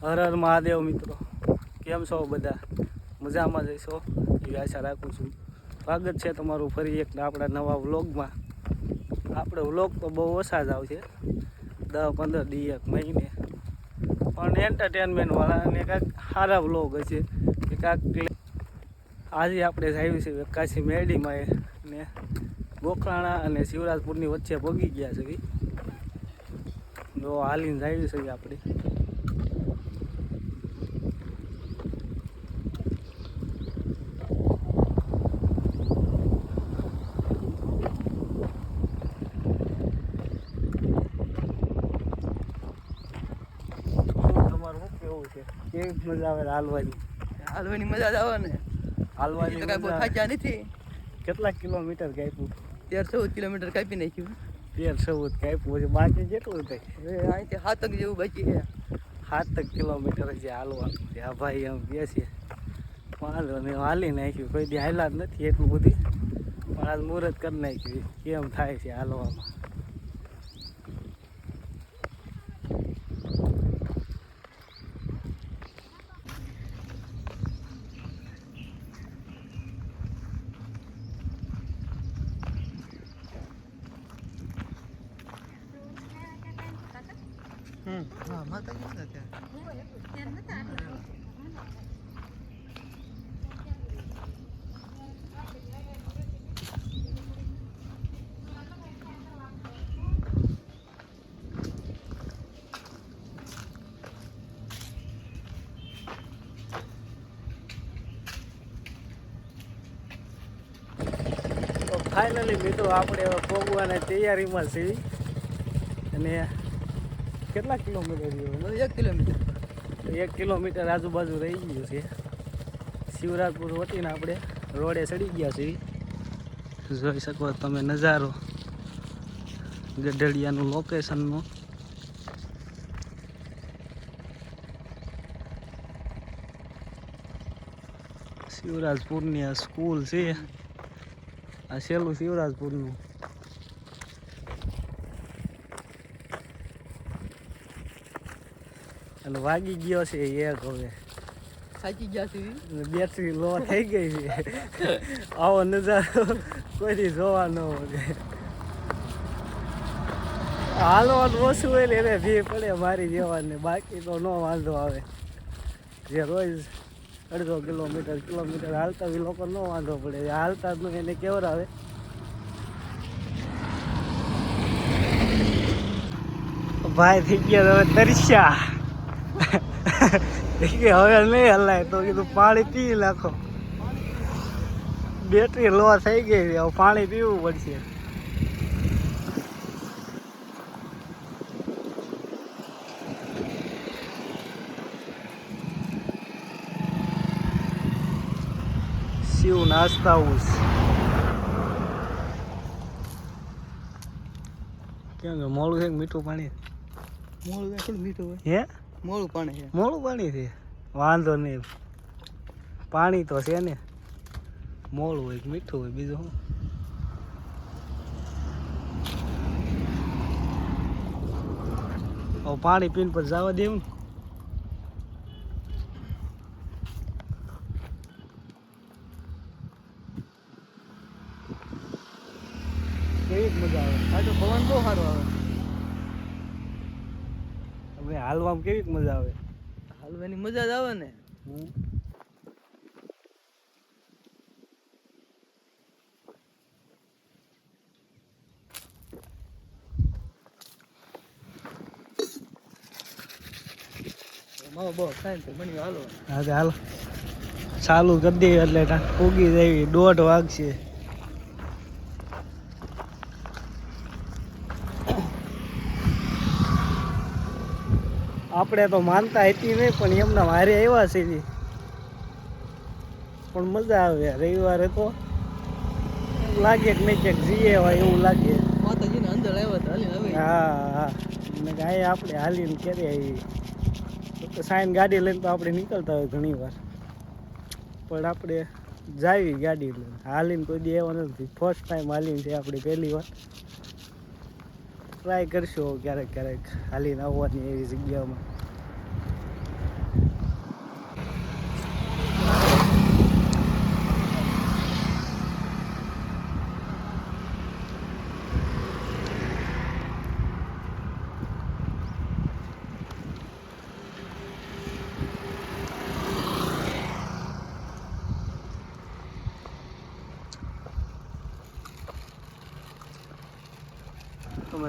હર હર મહાદેવ મિત્રો, કેમ છો બધા? મજામાં જઈશો એવી આશા રાખું છું. સ્વાગત છે તમારું ફરી એક આપણા નવા વ્લોગમાં. આપણે વ્લોગ તો બહુ ઓછા જ આવશે, 10-15 દી એક મહિને, પણ એન્ટરટેનમેન્ટવાળા અને કાંઈક સારા વ્લોગ હશે કે કાંઈક. આજે આપણે આવ્યું છે કાશી મેરડીમાં ને ગોખરાણા અને શિવરાજપુરની વચ્ચે પગી ગયા છે. જો હાલીને આવ્યું છે આપણે. તમારું શું કેવું છે? કેવી મજા આવે હાલવાની મજા જ આવે ને. હાલવાની તો બહુ થાક્યા નથી. કેટલા કિલોમીટર કાપ્યું? 13-14 કિલોમીટર કાપી નાખ્યું. 13-14 કાપ્યું છે, બાકી કેટલું થાય? અહીંથી 7 જેવું બાકી છે. 7 કિલોમીટર જે હાલવાનું છે. આ ભાઈ એમ કહે છે વાંધો નહીં, હાલી નાખ્યું. કોઈ દી હાલ્યા જ નથી એટલું બધી, પણ આજ મુહૂર્ત કરી નાખ્યું. કેમ થાય છે હાલવામાં? હા, માતાજી હતા ફાઇનલી મિત્રો આપણે પહોંચવાની તૈયારીમાં છીએ. અને કેટલા કિલોમીટર જેવું? 1 કિલોમીટર. 1 કિલોમીટર આજુબાજુ રહી ગયું છે. શિવરાજપુર વટીને આપણે રોડે ચડી ગયા છીએ. જોઈ શકો તમે નજારો ગઢડિયાનું લોકેશનનું. શિવરાજપુરની આ સ્કૂલ છે. આ છેલ્લું શિવરાજપુરનું. અને વાગી ગયો છે એક હવે. થાકી ગયા છે. બેટરી લો થઈ ગઈ છે. આવો નજારો કોઈથી જોવા ન મળે. હાલવાનું ઓછું હોય ને એને ભી પડે મારી જેવાને, બાકી તો ન વાંધો આવે. જે રોજ 1.5 કિલોમીટર હાલતા એ લોકો ન વાંધો પડે. હાલતા જ એને કેવર આવે. ભાઈ થઈ ગયા હવે તરસ્યા. હવે નહીં હલાય તો કીધું પાણી પી નાખો. બેટરી લો થઈ ગઈ છે, હવે પાણી પીવું પડશે. શિવ નાસ્તા હાઉસ. કેમ કે મોળું છે કે મીઠું પાણી? મોળું થોડું મીઠું હોય. હે, મોળું પાણી છે. મોળું પાણી છે, વાંધો નહીં. પાણી તો છે ને, મોળું હોય કે મીઠું હોય, બીજું શું? હવે પાણી પીને પછી જવા દેવું ને. કેવી મજા આવે? આ તો પવન બહુ સારો આવે. હવે હાલવામાં કેવી મજા આવે? હાલવાની મજા જ આવે ને. માવો બહુ ખાય તો બની હાલો. હા તો હાલો ચાલુ કરી દઈએ એટલે ઉગી જાય. 1:30 વાગશે. આપણે તો માનતા હતી નહીં, પણ એમના મારે આવ્યા છે. પણ મજા આવે. રવિવારે તો લાગે કે નહીં ક્યાંક જઈએ એવું લાગે. માતાજીને અંદર આવ્યા હતા હાલીને આવી. હા, ગાય આપણે હાલીને ક્યારે આવી. તો સાઈન ગાડી લઈને તો આપણે નીકળતા હોય ઘણી વાર, પણ આપણે જાવી ગાડી લઈને. હાલીને કોઈ દી એવા નથી. ફર્સ્ટ ટાઈમ હાલીને છે આપણી પહેલી વાર. ટ્રાય કરશો ક્યારેક હાલીને આવવાની એવી જગ્યામાં.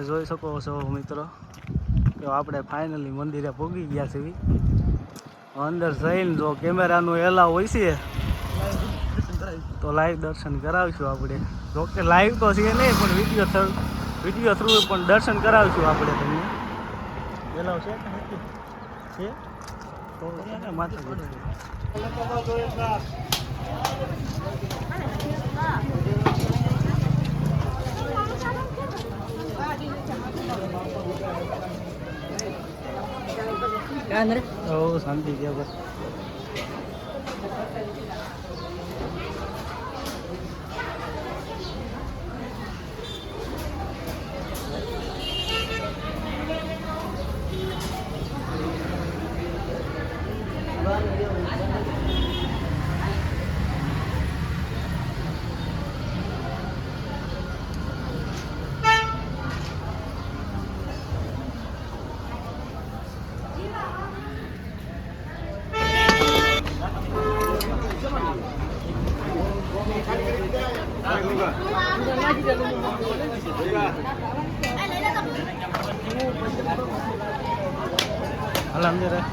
તમે જોઈ શકો છો મિત્રો કે આપણે ફાઇનલી મંદિરે પહોંચી ગયા છીએ. અંદર જઈને જો કેમેરાનું એલાવ હોય છે તો લાઈવ દર્શન કરાવશું આપણે. જોકે લાઈવ તો છે નહીં, પણ વિડીયો થ્રુ પણ દર્શન કરાવશું આપણે તમને. એલાવ છે તો માથે શાંતિ ગયા બસ. Alhamdulillah.